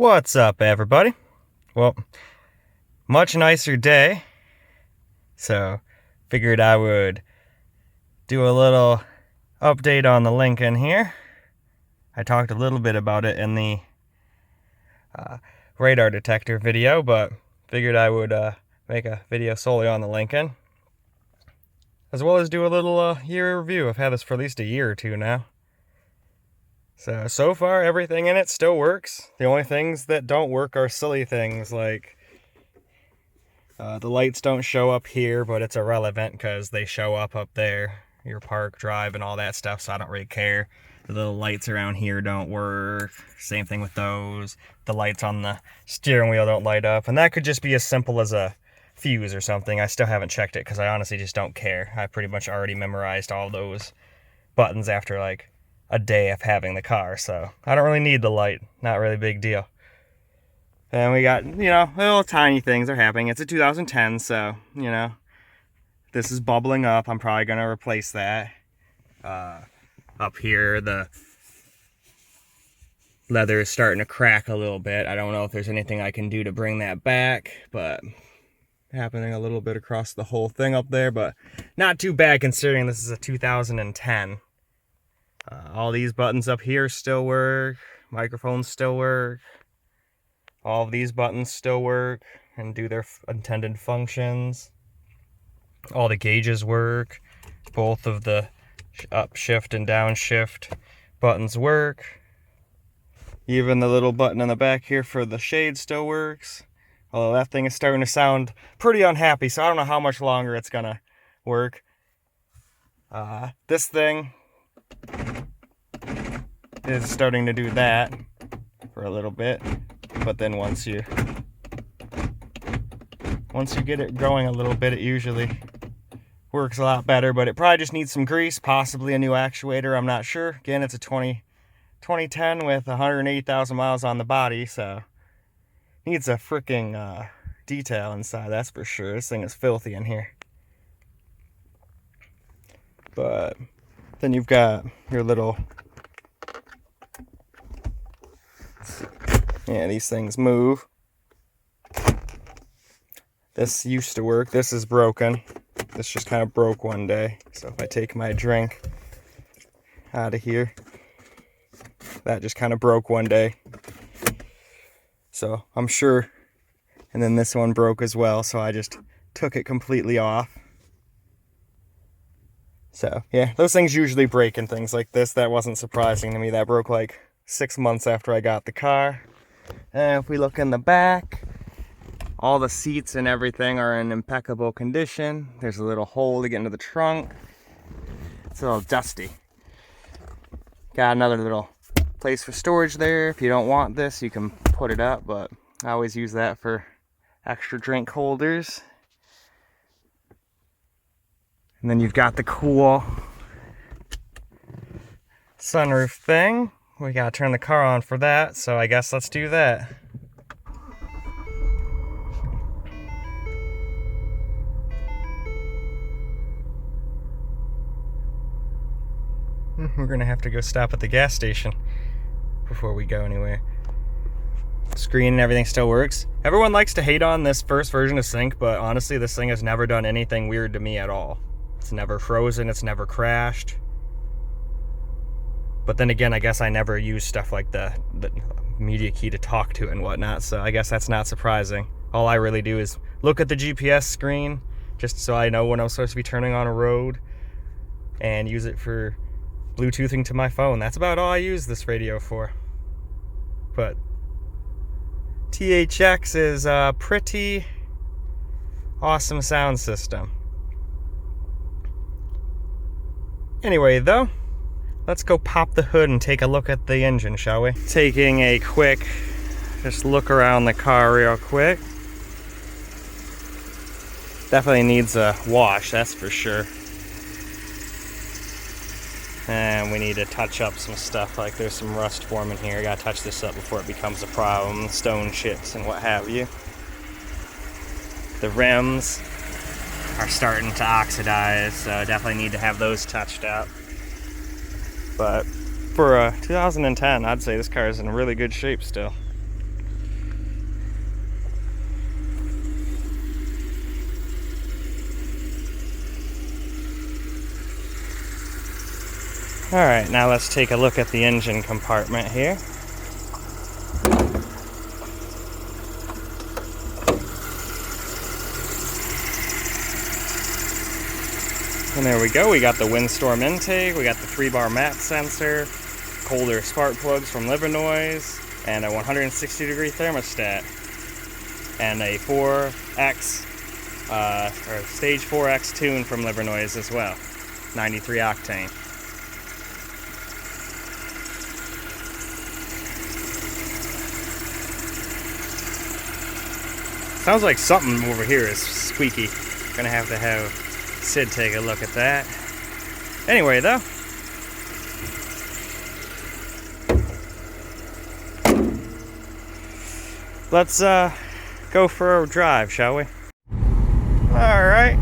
What's up, everybody? Well, much nicer day, so figured I would do a little update on the Lincoln here. I talked a little bit about it in the radar detector video, but figured I would make a video solely on the Lincoln, as well as do a little year review. I've had this for at least a year or two now. So far, everything in it still works. The only things that don't work are silly things like the lights don't show up here, but it's irrelevant because they show up there, your park, drive, and all that stuff, so I don't really care. The little lights around here don't work. Same thing with those. The lights on the steering wheel don't light up, and that could just be as simple as a fuse or something. I still haven't checked it because I honestly just don't care. I pretty much already memorized all those buttons after like a day of having the car, so I don't really need the light. Not really a big deal. And we got, little tiny things are happening. It's a 2010, so, this is bubbling up. I'm probably going to replace that. Up here, the leather is starting to crack a little bit. I don't know if there's anything I can do to bring that back, but happening a little bit across the whole thing up there, but not too bad considering this is a 2010. All these buttons up here still work. Microphones still work. All of these buttons still work and do their intended functions. All the gauges work. Both of the upshift and downshift buttons work. Even the little button in the back here for the shade still works. Although that thing is starting to sound pretty unhappy, so I don't know how much longer it's gonna work. This thing is starting to do that for a little bit, but then once you get it going a little bit, it usually works a lot better. But it probably just needs some grease, possibly a new actuator, I'm not sure. Again, it's a 2010 with 180,000 miles on the body, so needs a freaking detail inside, that's for sure. This thing is filthy in here. But then you've got your little, these things move. This used to work. This is broken. This just kind of broke one day. So if I take my drink out of here, that just kind of broke one day. So I'm sure, and then this one broke as well, so I just took it completely off. So, yeah, those things usually break in things like this. That wasn't surprising to me. That broke like 6 months after I got the car. And if we look in the back, all the seats and everything are in impeccable condition. There's a little hole to get into the trunk. It's a little dusty. Got another little place for storage there. If you don't want this, you can put it up, but I always use that for extra drink holders. And then you've got the cool sunroof thing. We gotta turn the car on for that, so I guess let's do that. We're gonna have to go stop at the gas station before we go anywhere. Screen and everything still works. Everyone likes to hate on this first version of Sync, but honestly, this thing has never done anything weird to me at all. It's never frozen, it's never crashed. But then again, I guess I never use stuff like the media key to talk to it and whatnot, so I guess that's not surprising. All I really do is look at the GPS screen, just so I know when I'm supposed to be turning on a road, and use it for Bluetoothing to my phone. That's about all I use this radio for. But THX is a pretty awesome sound system. Anyway, though, let's go pop the hood and take a look at the engine, shall we? Taking a quick, just look around the car real quick. Definitely needs a wash, that's for sure. And we need to touch up some stuff, like there's some rust forming here. I gotta touch this up before it becomes a problem. Stone chips and what have you. The rims are starting to oxidize, so I definitely need to have those touched up. But for a 2010, I'd say this car is in really good shape still. Alright, now let's take a look at the engine compartment here. And there we go, we got the Windstorm intake, we got the 3-bar map sensor, colder spark plugs from Livernois, and a 160-degree thermostat, and a 4X, or stage 4X tune from Livernois as well, 93 octane. Sounds like something over here is squeaky. Gonna have to have Sid take a look at that. Anyway, though, let's go for a drive, shall we? Alright,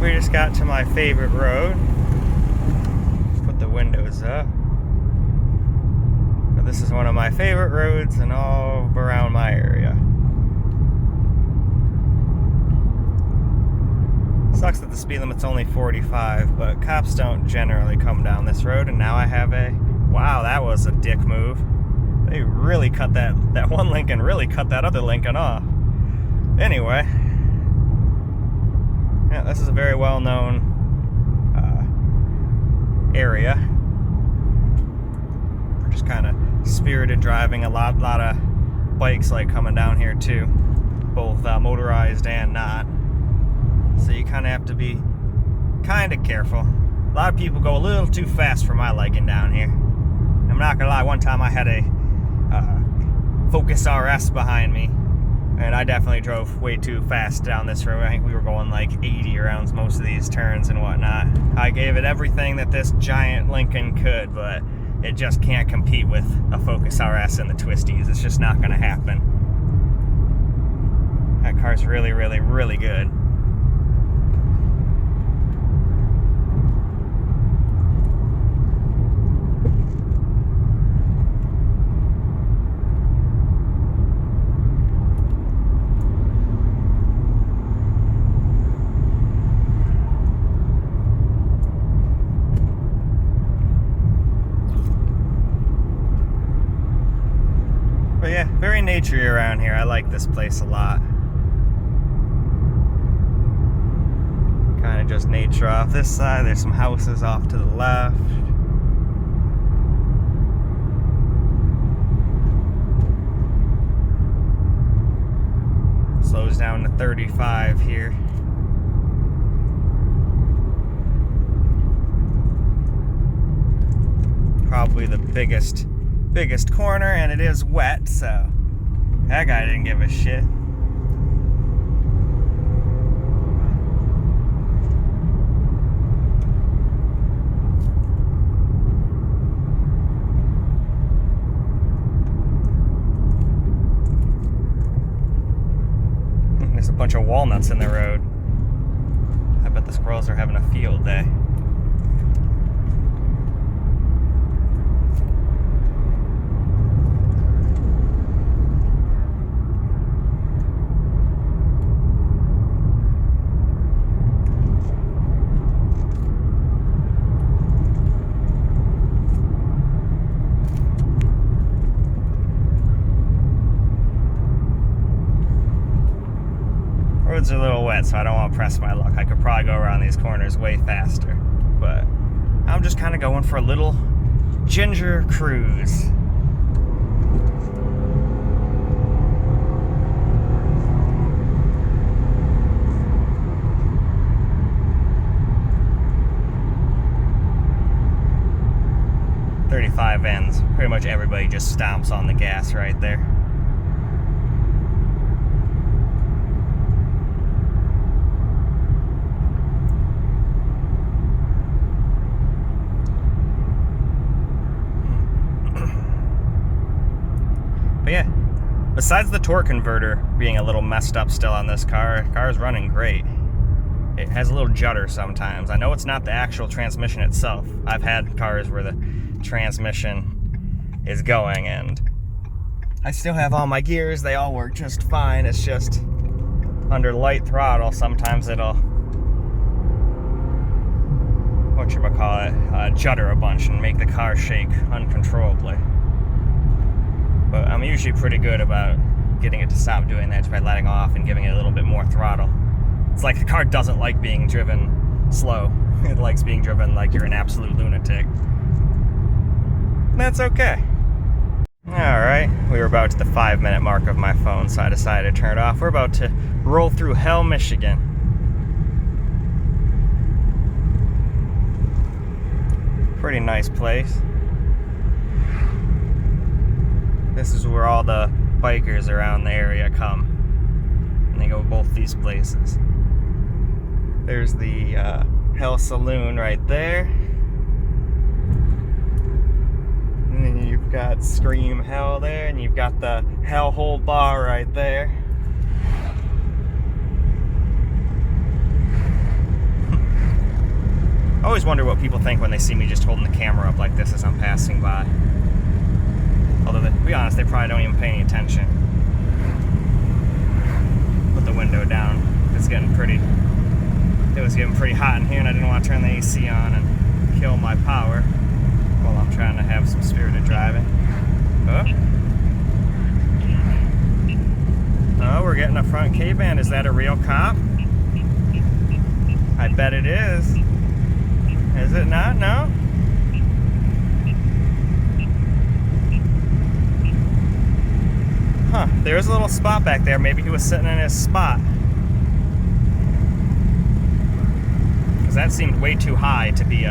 we just got to my favorite road. Let's put the windows up. This is one of my favorite roads in all around my area. Sucks that the speed limit's only 45, but cops don't generally come down this road, and now I have a... Wow, that was a dick move. They really cut that one Lincoln really cut that other Lincoln off. Anyway, yeah, this is a very well-known area. We're just kind of spirited driving. A lot of bikes like coming down here too, both motorized and not. So you kind of have to be kind of careful. A lot of people go a little too fast for my liking down here. I'm not gonna lie, one time I had a Focus RS behind me, and I definitely drove way too fast down this road. I think we were going like 80 around most of these turns and whatnot. I gave it everything that this giant Lincoln could, but it just can't compete with a Focus RS and the twisties. It's just not gonna happen. That car's really, really, really good. But yeah, very naturey around here. I like this place a lot. Kind of just nature off this side. There's some houses off to the left. Slows down to 35 here. Probably the biggest corner, and it is wet, so that guy didn't give a shit. There's a bunch of walnuts in the road. I bet the squirrels are having a field day. Roads are a little wet, so I don't want to press my luck. I could probably go around these corners way faster, but I'm just kind of going for a little ginger cruise. .35 ends. Pretty much everybody just stomps on the gas right there. But yeah, besides the torque converter being a little messed up still on this car, the car is running great. It has a little judder sometimes. I know it's not the actual transmission itself. I've had cars where the transmission is going and I still have all my gears. They all work just fine. It's just under light throttle, sometimes it'll judder a bunch and make the car shake uncontrollably. But I'm usually pretty good about getting it to stop doing that by letting off and giving it a little bit more throttle. It's like the car doesn't like being driven slow. It likes being driven like you're an absolute lunatic. That's okay. Alright, we were about to the 5-minute mark of my phone, so I decided to turn it off. We're about to roll through Hell, Michigan. Pretty nice place. This is where all the bikers around the area come. And they go both these places. There's the Hell Saloon right there. And then you've got Scream Hell there, and you've got the Hellhole Bar right there. I always wonder what people think when they see me just holding the camera up like this as I'm passing by. Although, to be honest, they probably don't even pay any attention. Put the window down. It was getting pretty hot in here, and I didn't want to turn the AC on and kill my power while I'm trying to have some spirited driving. Oh, we're getting a front K-band. Is that a real cop? I bet it is. Is it not? No? Huh, there's a little spot back there. Maybe he was sitting in his spot. Because that seemed way too high to be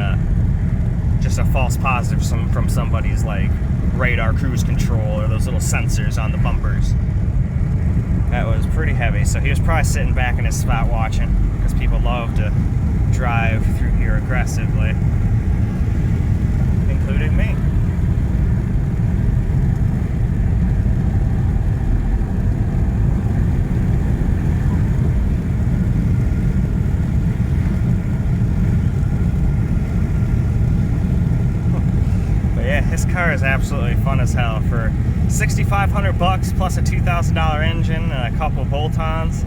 just a false positive from somebody's like radar cruise control or those little sensors on the bumpers. That was pretty heavy. So he was probably sitting back in his spot watching, because people love to drive through here aggressively, including me. This car is absolutely fun as hell. For $6,500 plus a $2,000 engine and a couple bolt-ons,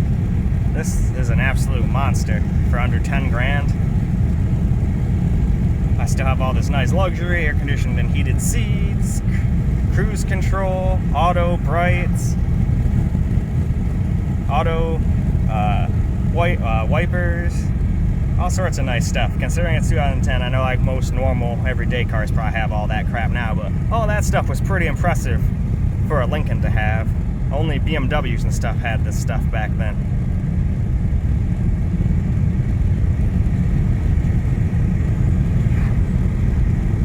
this is an absolute monster for under 10 grand. I still have all this nice luxury, air-conditioned and heated seats, cruise control, auto brights, auto wipers, all sorts of nice stuff. Considering it's 2010, I know like most normal everyday cars probably have all that crap now, but all that stuff was pretty impressive for a Lincoln to have. Only BMWs and stuff had this stuff back then.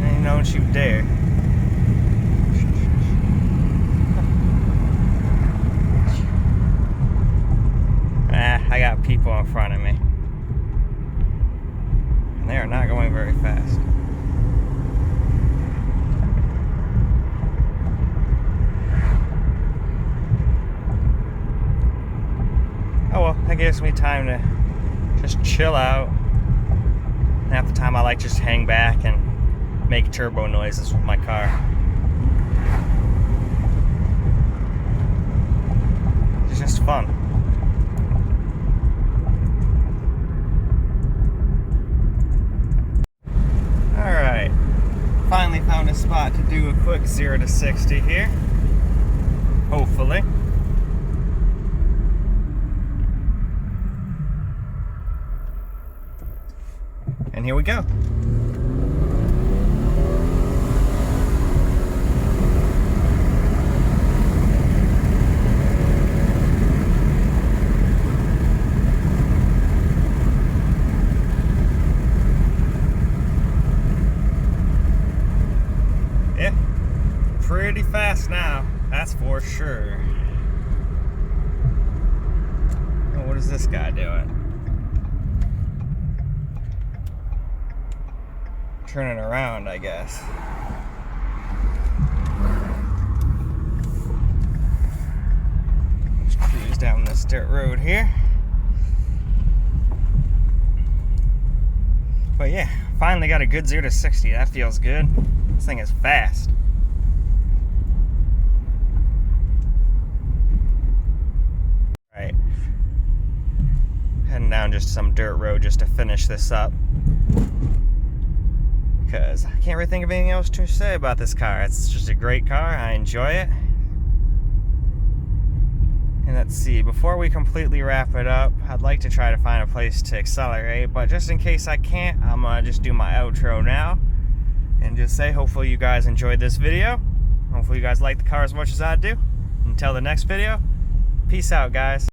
And don't you dare. I got people in front of me. They are not going very fast. Oh well, that gives me time to just chill out. Half the time I like just hang back and make turbo noises with my car. It's just fun. Alright, finally found a spot to do a quick 0 to 60 here. Hopefully. And here we go. Pretty fast now, that's for sure. Oh, what is this guy doing? Turning around, I guess. Just cruise down this dirt road here. But yeah, finally got a good 0 to 60. That feels good. This thing is fast. Right. Heading down just some dirt road just to finish this up. because I can't really think of anything else to say about this car. It's just a great car. I enjoy it. And let's see, before we completely wrap it up, I'd like to try to find a place to accelerate, but just in case I can't, I'm gonna just do my outro now and just say hopefully you guys enjoyed this video. Hopefully you guys like the car as much as I do. Until the next video, peace out, guys.